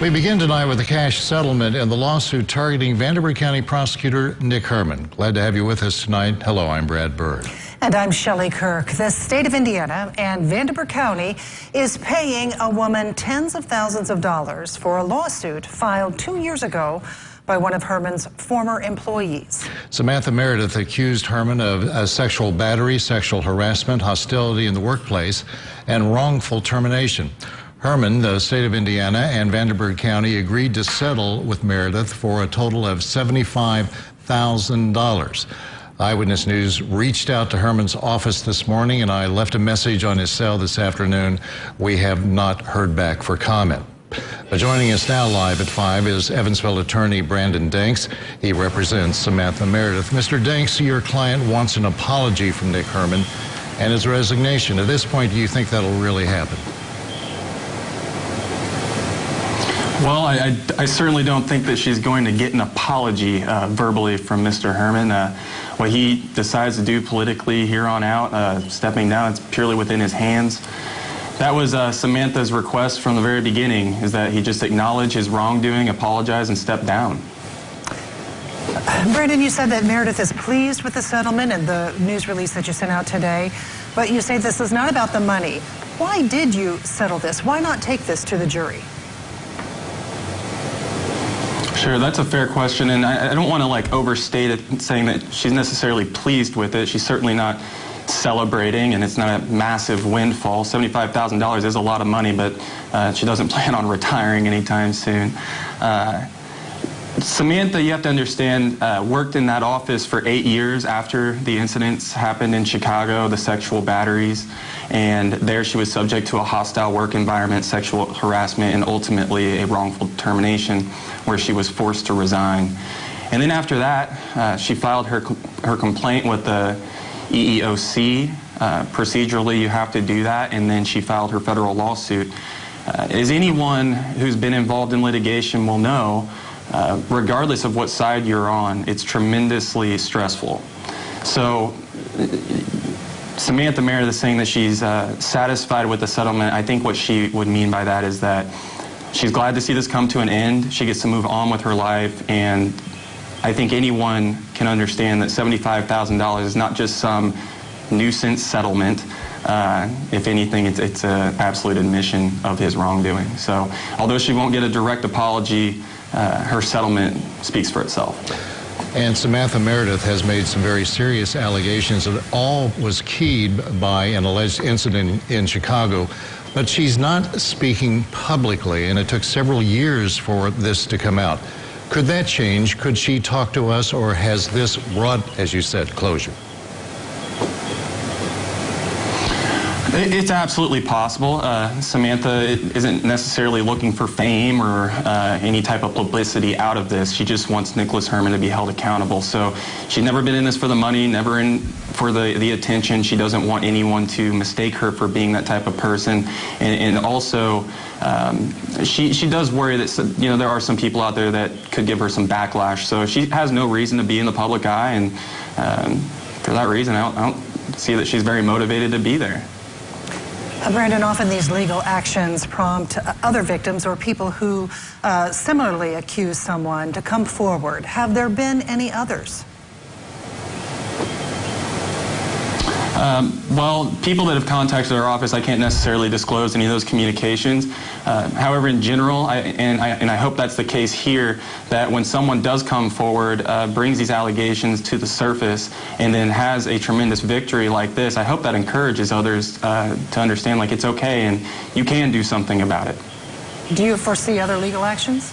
We begin tonight with a cash settlement in the lawsuit targeting Vanderburgh County Prosecutor Nick Herman. Glad to have you with us tonight. Hello, I'm Brad Bird. And I'm Shelley Kirk. The state of Indiana and Vanderburgh County is paying a woman tens of thousands of dollars for a lawsuit filed 2 years ago by one of Herman's former employees. Samantha Meredith accused Herman of sexual battery, sexual harassment, hostility in the workplace, and wrongful termination. Herman, the state of Indiana, and Vanderburgh County agreed to settle with Meredith for a total of $75,000. Eyewitness News reached out to Herman's office this morning, and I left a message on his cell this afternoon. We have not heard back for comment. But joining us now live at 5 is Evansville attorney Brandon Danks. He represents Samantha Meredith. Mr. Danks, your client wants an apology from Nick Herman and his resignation. At this point, do you think that'll really happen? Well, I certainly don't think that she's going to get an apology verbally from Mr. Herman. What he decides to do politically here on out, stepping down, it's purely within his hands. That was Samantha's request from the very beginning, is that he just acknowledge his wrongdoing, apologize, and step down. Brandon, you said that Meredith is pleased with the settlement and the news release that you sent out today, but you say this is not about the money. Why did you settle this? Why not take this to the jury? Sure, that's a fair question, and I don't want to overstate it, saying that she's necessarily pleased with it. She's certainly not celebrating, and it's not a massive windfall. $75,000 is a lot of money, but she doesn't plan on retiring anytime soon. Samantha, you have to understand, worked in that office for 8 years after the incidents happened in Chicago, the sexual batteries, and there she was subject to a hostile work environment, sexual harassment, and ultimately a wrongful termination where she was forced to resign. And then after that, she filed her complaint with the EEOC. Procedurally, you have to do that, and then she filed her federal lawsuit. As anyone who's been involved in litigation will know, regardless of what side you're on, it's tremendously stressful. So Samantha Meredith is saying that she's satisfied with the settlement. I think what she would mean by that is that she's glad to see this come to an end. She gets to move on with her life, and I think anyone can understand that $75,000 is not just some nuisance settlement. If anything, it's an absolute admission of his wrongdoing. So although she won't get a direct apology, her settlement speaks for itself. And Samantha Meredith has made some very serious allegations that all was keyed by an alleged incident in Chicago. But she's not speaking publicly, and it took several years for this to come out. Could that change? Could she talk to us, or has this brought, as you said, closure? It's absolutely possible. Samantha isn't necessarily looking for fame or any type of publicity out of this. She just wants Nicholas Herman to be held accountable. So she's never been in this for the money, never in for the attention. She doesn't want anyone to mistake her for being that type of person. And also, she does worry that there are some people out there that could give her some backlash. So she has no reason to be in the public eye, and for that reason, I don't see that she's very motivated to be there. Brandon, often these legal actions prompt other victims or people who similarly accuse someone to come forward. Have there been any others? Well, people that have contacted our office, I can't necessarily disclose any of those communications. However, in general, and I hope that's the case here, that when someone does come forward, brings these allegations to the surface, and then has a tremendous victory like this, I hope that encourages others to understand, it's okay, and you can do something about it. Do you foresee other legal actions?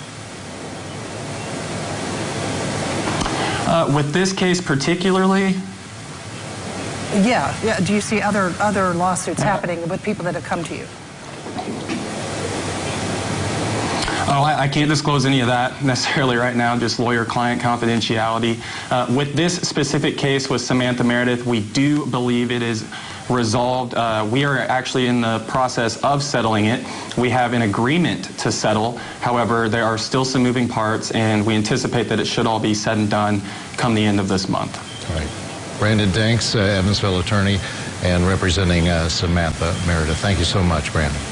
With this case particularly, Yeah. Do you see other lawsuits happening with people that have come to you? Oh, I can't disclose any of that necessarily right now, just lawyer-client confidentiality. With this specific case with Samantha Meredith, we do believe it is resolved. We are actually in the process of settling it. We have an agreement to settle. However, there are still some moving parts, and we anticipate that it should all be said and done come the end of this month. All right. Brandon Danks, Evansville attorney, and representing Samantha Meredith. Thank you so much, Brandon.